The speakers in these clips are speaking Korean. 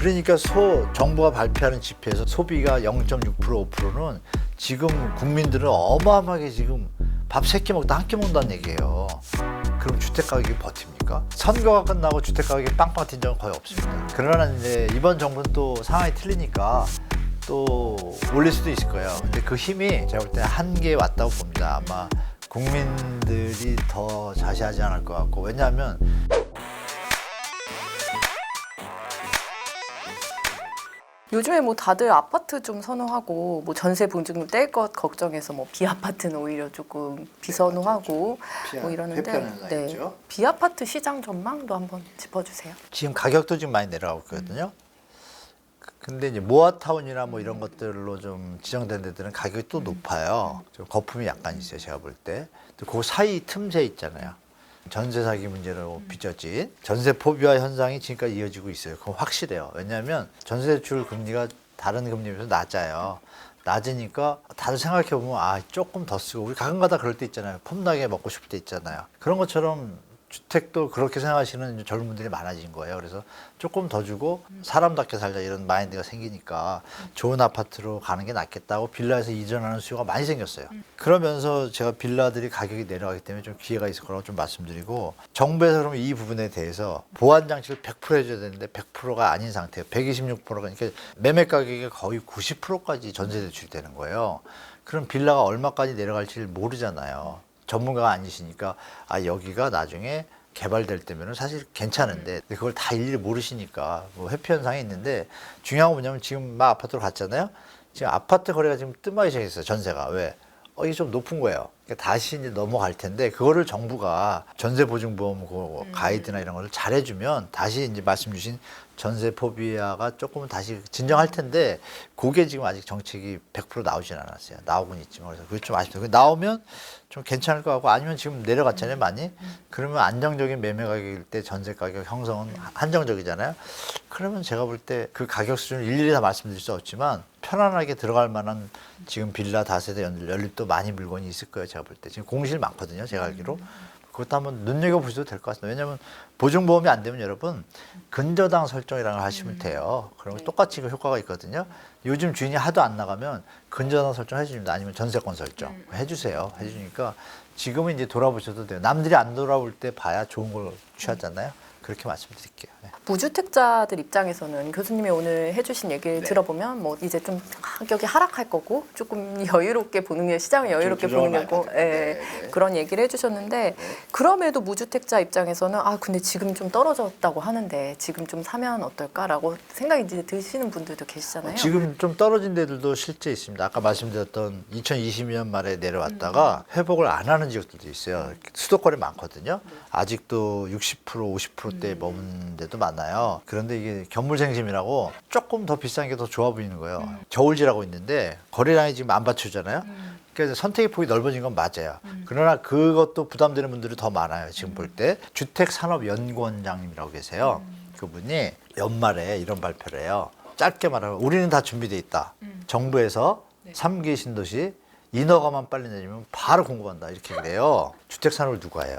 그러니까 정부가 발표하는 지표에서 소비가 0.6% 5%는 지금 국민들은 어마어마하게 지금 밥 3끼 먹다 한 끼 먹는다는 얘기예요. 그럼 주택 가격이 버팁니까? 선거가 끝나고 주택 가격이 빵빵 뛴 적은 거의 없습니다. 그러나 이제 이번 정부는 또 상황이 틀리니까 또 올릴 수도 있을 거예요. 근데 그 힘이 제가 볼 때 한계에 왔다고 봅니다. 아마 국민들이 더 자세하지 않을 것 같고, 왜냐하면 요즘에 뭐 다들 아파트 좀 선호하고 뭐 전세 보증금 뗄 것 걱정해서 뭐 비아파트는 오히려 조금 비선호하고 뭐 이러는데 비아파트 시장 전망도 한번 짚어주세요. 지금 가격도 지금 많이 내려가고 있거든요. 근데 이제 모아타운이나 뭐 이런 것들로 좀 지정된 데들은 가격이 또 높아요. 좀 거품이 약간 있어요, 제가 볼 때. 그 사이 틈새 있잖아요. 전세 사기 문제로 빚어진 전세 포비아 현상이 지금까지 이어지고 있어요. 그건 확실해요. 왜냐하면 전세 대출 금리가 다른 금리에 비해서 낮아요. 낮으니까 다들 생각해 보면 아 조금 더 쓰고, 우리 가끔가다 그럴 때 있잖아요. 폼나게 먹고 싶을 때 있잖아요. 그런 것처럼 주택도 그렇게 생각하시는 젊은 분들이 많아진 거예요. 그래서 조금 더 주고 사람답게 살자 이런 마인드가 생기니까 좋은 아파트로 가는 게 낫겠다고 빌라에서 이전하는 수요가 많이 생겼어요. 그러면서 제가 빌라들이 가격이 내려가기 때문에 좀 기회가 있을 거라고 좀 말씀드리고, 정부에서 그러면 이 부분에 대해서 보완 장치를 100% 해줘야 되는데 100%가 아닌 상태예요. 126%가, 그러니까 매매 가격이 거의 90%까지 전세 대출이 되는 거예요. 그럼 빌라가 얼마까지 내려갈지를 모르잖아요. 전문가가 아니시니까 아 여기가 나중에 개발될 때면은 사실 괜찮은데 그걸 다 일일이 모르시니까 뭐 회피 현상이 있는데, 중요한 건 뭐냐면 지금 막 아파트로 갔잖아요. 지금 아파트 거래가 지금 뜸하기 시작했어요. 전세가. 왜? 이게 좀 높은 거예요. 그러니까 다시 이제 넘어갈 텐데, 그거를 정부가 전세보증보험 그 가이드나 이런 걸 잘해주면 다시 이제 말씀 주신 전세 포비아가 조금은 다시 진정할 텐데, 그게 지금 아직 정책이 100% 나오진 않았어요. 나오곤 있지만. 그래서 그게 좀 아쉽다. 나오면 좀 괜찮을 것 같고, 아니면 지금 내려갔잖아요, 많이. 그러면 안정적인 매매 가격일 때 전세 가격 형성은 한정적이잖아요. 그러면 제가 볼 때 그 가격 수준을 일일이 다 말씀드릴 수 없지만 편안하게 들어갈 만한 지금 빌라 다세대 연립도 많이 물건이 있을 거예요, 제가 볼 때. 지금 공실 많거든요, 제가 알기로. 그것도 한번 눈여겨보셔도 될 것 같습니다. 왜냐하면 보증보험이 안 되면 여러분 근저당 설정이라는 걸 하시면 돼요. 그러면 똑같이 그 효과가 있거든요. 요즘 주인이 하도 안 나가면 근저당 설정 해줍니다. 아니면 전세권 설정 해주세요. 해주니까 지금은 이제 돌아보셔도 돼요. 남들이 안 돌아볼 때 봐야 좋은 걸 취하잖아요. 그렇게 말씀드릴게요. 네. 무주택자들 입장에서는 교수님이 오늘 해주신 얘기를 들어보면 뭐 이제 좀 가격이 하락할 거고 조금 여유롭게 보는 게, 시장을 여유롭게 보는 거고, 그런 얘기를 해주셨는데, 그럼에도 무주택자 입장에서는 아 근데 지금 좀 떨어졌다고 하는데 지금 좀 사면 어떨까라고 생각이 이제 드시는 분들도 계시잖아요. 지금 좀 떨어진 데들도 실제 있습니다. 아까 말씀드렸던 2020년 말에 내려왔다가 회복을 안 하는 지역들도 있어요. 수도권에 많거든요. 아직도 60% 50%대에 머무는 데도 많아요. 그런데 이게 견물생심이라고 조금 더 비싼 게 더 좋아 보이는 거예요. 저울질하고 있는데 거래량이 지금 안 받쳐주잖아요. 그래서 선택의 폭이 넓어진 건 맞아요. 그러나 그것도 부담되는 분들이 더 많아요. 지금 볼 때. 주택산업연구원장님이라고 계세요. 그분이 연말에 이런 발표를 해요. 짧게 말하면 우리는 다 준비돼 있다. 정부에서 3기 신도시 인허가만 빨리 내주면 바로 공급한다. 이렇게 그래요. 주택산업을 누가 해요?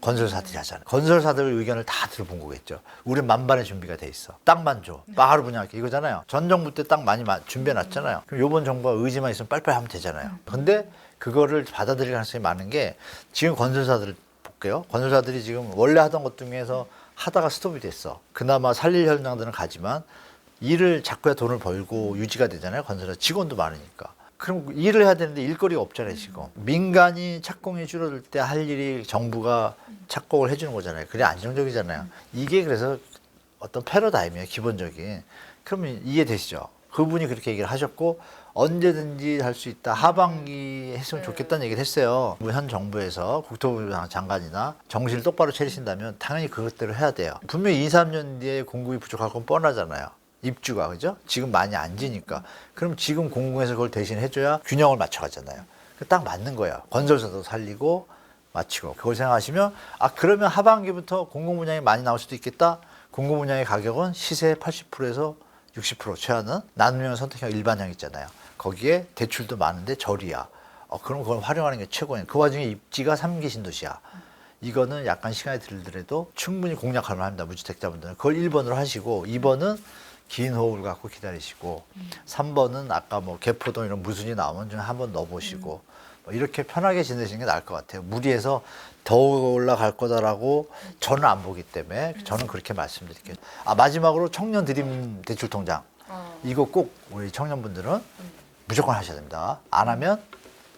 건설사들이 하잖아요. 건설사들 의견을 다 들어본 거겠죠. 우리 만반의 준비가 돼 있어. 땅만 줘. 바로 분양할게. 이거잖아요. 전 정부 때 땅 많이 준비해놨잖아요. 그럼 이번 정부가 의지만 있으면 빨리빨리 하면 되잖아요. 근데 그거를 받아들일 가능성이 많은 게, 지금 건설사들을 볼게요. 건설사들이 지금 원래 하던 것 중에서 하다가 스톱이 됐어. 그나마 살릴 현장들은 가지만 일을 자꾸 해야 돈을 벌고 유지가 되잖아요. 건설사 직원도 많으니까. 그럼 일을 해야 되는데 일거리가 없잖아요, 지금. 민간이 착공이 줄어들 때 할 일이 정부가 착공을 해주는 거잖아요. 그게 안정적이잖아요. 이게 그래서 어떤 패러다임이에요, 기본적인. 그러면 이해되시죠? 그분이 그렇게 얘기를 하셨고, 언제든지 할 수 있다. 하반기 했으면 좋겠다는 얘기를 했어요. 현 정부에서 국토부 장관이나 정신을 똑바로 차리신다면 당연히 그것대로 해야 돼요. 분명히 2, 3년 뒤에 공급이 부족할 건 뻔하잖아요. 입주가, 그죠? 지금 많이 안 지니까. 그럼 지금 공공에서 그걸 대신 해줘야 균형을 맞춰가잖아요. 딱 맞는 거예요. 건설사도 살리고 마치고. 그걸 생각하시면 아 그러면 하반기부터 공공분양이 많이 나올 수도 있겠다. 공공분양의 가격은 시세의 80%에서 60% 최하는 나누면 선택형 일반형 있잖아요. 거기에 대출도 많은데 저리야. 그럼 그걸 활용하는 게 최고예요. 그 와중에 입지가 3기 신도시야. 이거는 약간 시간이 들더라도 충분히 공략할 만합니다. 무주택자분들은. 그걸 1번으로 하시고, 2번은 긴 호흡을 갖고 기다리시고 3번은 아까 뭐 개포동 이런 무순이 나오면 좀 한번 넣어보시고 뭐 이렇게 편하게 지내시는 게 나을 것 같아요. 무리해서 더 올라갈 거다라고 저는 안 보기 때문에 저는 그렇게 말씀드릴게요. 마지막으로 청년 드림 대출 통장 이거 꼭 우리 청년분들은 무조건 하셔야 됩니다. 안 하면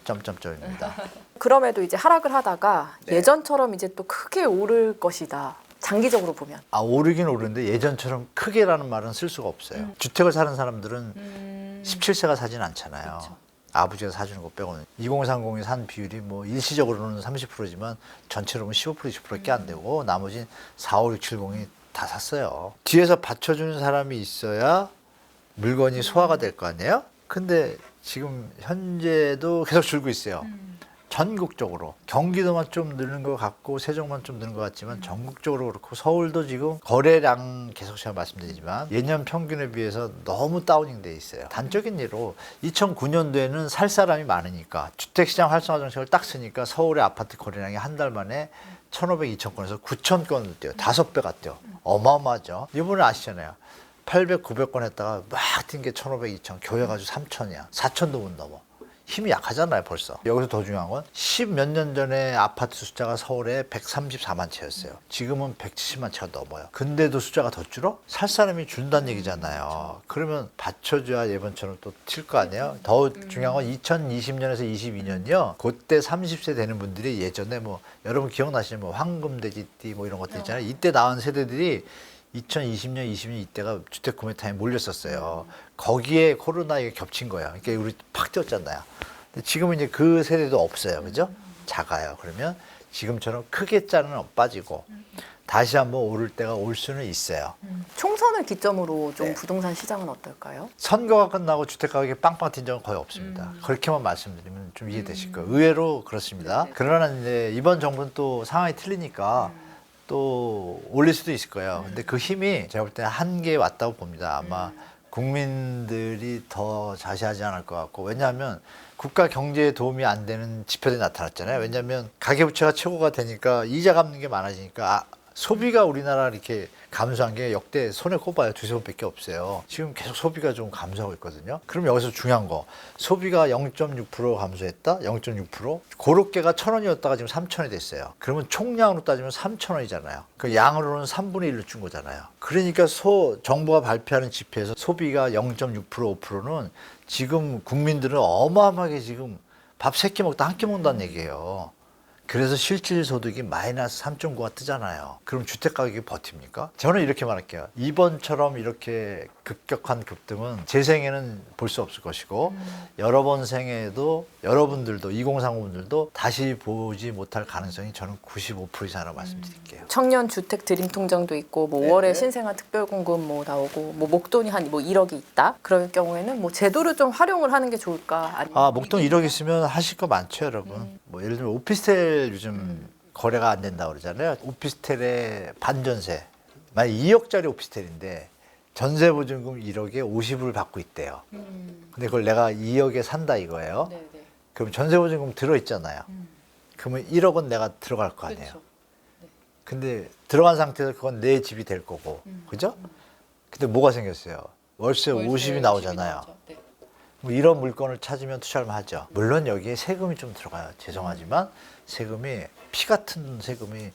점점점입니다. 그럼에도 이제 하락을 하다가 네. 예전처럼 이제 또 크게 오를 것이다. 장기적으로 보면. 오르긴 오르는데 예전처럼 크게라는 말은 쓸 수가 없어요. 주택을 사는 사람들은 17세가 사진 않잖아요. 그쵸. 아버지가 사주는 것 빼고는 2030이 산 비율이 뭐 일시적으로는 30%지만 전체로 보면 15% 20%밖에 안 되고 나머지 45670이 다 샀어요. 뒤에서 받쳐주는 사람이 있어야 물건이 소화가 될 거 아니에요? 근데 지금 현재도 계속 줄고 있어요. 전국적으로 경기도만 좀 느는 것 같고 세종만 좀 느는 것 같지만 전국적으로 그렇고 서울도 지금 거래량 계속 제가 말씀드리지만 예년 평균에 비해서 너무 다우닝 돼 있어요. 단적인 예로 2009년도에는 살 사람이 많으니까 주택시장 활성화 정책을 딱 쓰니까 서울의 아파트 거래량이 한 달 만에 1,500, 2,000건에서 9,000건을 뛰어요. 5배가 뛰어. 어마어마하죠. 이번에 아시잖아요. 800, 900건 했다가 막 뛴 게 1,500, 2,000, 교회 가지고 3,000이야. 4,000도 못 넘어. 힘이 약하잖아요, 벌써. 여기서 더 중요한 건 10 몇 년 전에 아파트 숫자가 서울에 134만 채였어요. 지금은 170만 채가 넘어요. 근데도 숫자가 더 줄어? 살 사람이 준다는 얘기잖아요. 그러면 받쳐줘야 예번처럼 또 튈 거 아니에요? 더 중요한 건 2020년에서 22년이요. 그때 30세 되는 분들이 예전에 뭐 여러분 기억나시죠? 뭐 황금돼지띠 뭐 이런 것들 있잖아요. 이때 낳은 세대들이 2020년, 22년 이때가 주택 구매 타임에 몰렸었어요. 거기에 코로나가 겹친 거예요. 그러니까 우리 팍 뛰었잖아요. 근데 지금은 이제 그 세대도 없어요. 그죠? 작아요. 그러면 지금처럼 크게 짜는 빠지고 다시 한번 오를 때가 올 수는 있어요. 총선을 기점으로 좀 네. 부동산 시장은 어떨까요? 선거가 끝나고 주택 가격이 빵빵 뛴 적은 거의 없습니다. 그렇게만 말씀드리면 좀 이해되실 거예요. 의외로 그렇습니다. 그러나 이제 이번 정부는 또 상황이 틀리니까 또 올릴 수도 있을 거예요. 근데 그 힘이 제가 볼 때 한계에 왔다고 봅니다. 아마 국민들이 더 자세하지 않을 것 같고 왜냐하면 국가 경제에 도움이 안 되는 지표들이 나타났잖아요. 왜냐하면 가계부채가 최고가 되니까 이자 갚는 게 많아지니까 소비가 우리나라 이렇게 감소한 게 역대 손에 꼽아요. 두세 번밖에 없어요. 지금 계속 소비가 좀 감소하고 있거든요. 그럼 여기서 중요한 거 소비가 0.6% 감소했다. 0.6% 고로케가 1,000원이었다가 지금 3,000원이 됐어요. 그러면 총량으로 따지면 3,000원이잖아요. 그 양으로는 3분의 1로 준 거잖아요. 그러니까 정부가 발표하는 지표에서 소비가 0.6% 5%는 지금 국민들은 어마어마하게 지금 밥 3끼 먹다 한 끼 먹는다는 얘기예요. 그래서 실질 소득이 마이너스 3.9가 뜨잖아요. 그럼 주택 가격이 버팁니까? 저는 이렇게 말할게요. 이번처럼 이렇게 급격한 급등은 제 생에는 볼 수 없을 것이고 여러 번 생에도 여러분들도 2030분들도 다시 보지 못할 가능성이 저는 95% 이상이라고 말씀드릴게요. 청년 주택 드림 통장도 있고 뭐 네, 5월에 네. 신생아 특별공급 뭐 나오고 뭐 목돈이 한 뭐 1억이 있다. 그럴 경우에는 뭐 제도를 좀 활용을 하는 게 좋을까? 아니면 목돈 1억 있으면 하실 거 많죠, 여러분. 뭐 예를 들면 오피스텔 요즘 거래가 안 된다고 그러잖아요. 오피스텔의 반전세. 만약 2억짜리 오피스텔인데 전세보증금 1억에 50을 받고 있대요. 근데 그걸 내가 2억에 산다 이거예요. 네네. 그럼 전세보증금 들어있잖아요. 그러면 1억은 내가 들어갈 거 아니에요. 그렇죠. 근데 들어간 상태에서 그건 내 집이 될 거고. 그죠? 근데 뭐가 생겼어요? 월세 50이 나오잖아요. 뭐 이런 물건을 찾으면 투자를 하죠. 물론 여기에 세금이 좀 들어가요. 죄송하지만 세금이 피 같은 세금이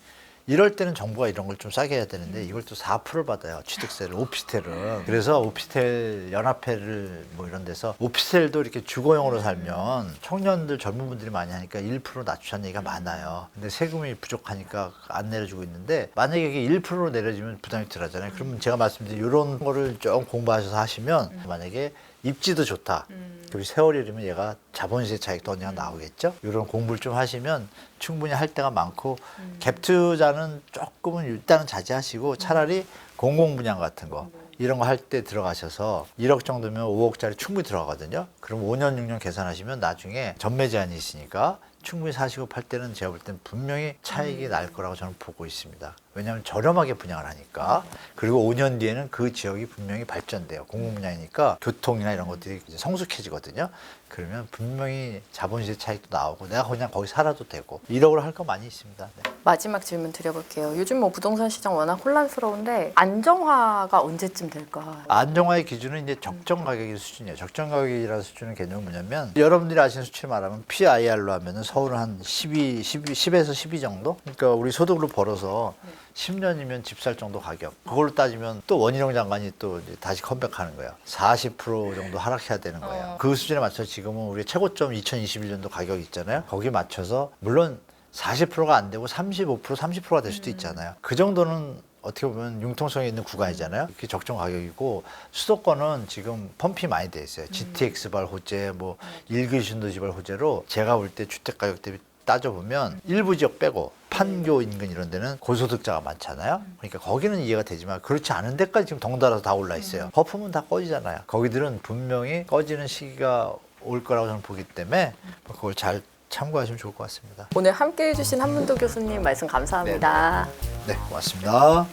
이럴 때는 정부가 이런 걸 좀 싸게 해야 되는데 이걸 또 4%를 받아요. 취득세를 오피스텔은. 그래서 오피스텔 연합회를 뭐 이런 데서 오피스텔도 이렇게 주거용으로 살면 청년들 젊은 분들이 많이 하니까 1% 낮추자는 얘기가 많아요. 근데 세금이 부족하니까 안 내려주고 있는데 만약에 이게 1%로 내려지면 부담이 덜하잖아요. 그러면 제가 말씀드린 이런 거를 좀 공부하셔서 하시면 만약에 입지도 좋다. 그리고 세월이면 얘가 자본시세 차익도 언젠가 나오겠죠. 이런 공부를 좀 하시면 충분히 할 때가 많고 갭 투자는 조금은 일단은 자제하시고 차라리 공공 분양 같은 거 이런 거 할 때 들어가셔서 1억 정도면 5억짜리 충분히 들어가거든요. 그럼 5년 6년 계산하시면 나중에 전매 제한이 있으니까 충분히 사시고 팔 때는 제가 볼 때는 분명히 차익이 날 거라고 저는 보고 있습니다. 왜냐하면 저렴하게 분양을 하니까. 그리고 5년 뒤에는 그 지역이 분명히 발전돼요. 공공분양이니까 교통이나 이런 것들이 이제 성숙해지거든요. 그러면 분명히 자본시세 차익도 나오고 내가 그냥 거기 살아도 되고 1억으로 할 거 많이 있습니다. 네. 마지막 질문 드려볼게요. 요즘 뭐 부동산 시장 워낙 혼란스러운데 안정화가 언제쯤 될까? 안정화의 기준은 이제 적정 가격의 수준이에요. 적정 가격이라는 수준은 개념은 뭐냐면 여러분들이 아시는 수치를 말하면 PIR로 하면은 서울은 한 10에서 12 정도? 그러니까 우리 소득으로 벌어서 10년이면 집 살 정도 가격. 그걸로 따지면 또 원희룡 장관이 또 이제 다시 컴백하는 거예요. 40% 정도 하락해야 되는 거예요. 그 수준에 맞춰 지금은 우리 최고점 2021년도 가격 있잖아요. 거기에 맞춰서 물론 40%가 안 되고 35%, 30%가 될 수도 있잖아요. 그 정도는 어떻게 보면 융통성이 있는 구간이잖아요. 그게 적정 가격이고 수도권은 지금 펌핑이 많이 돼 있어요. GTX발 호재, 뭐 일기 신도시발 호재로 제가 볼 때 주택 가격 대비 따져보면 일부 지역 빼고 판교 인근 이런 데는 고소득자가 많잖아요. 그러니까 거기는 이해가 되지만 그렇지 않은 데까지 지금 덩달아서 다 올라 있어요. 거품은 다 꺼지잖아요. 거기들은 분명히 꺼지는 시기가 올 거라고 저는 보기 때문에 그걸 잘 참고하시면 좋을 것 같습니다. 오늘 함께해 주신 한문도 교수님 말씀 감사합니다. 네, 고맙습니다.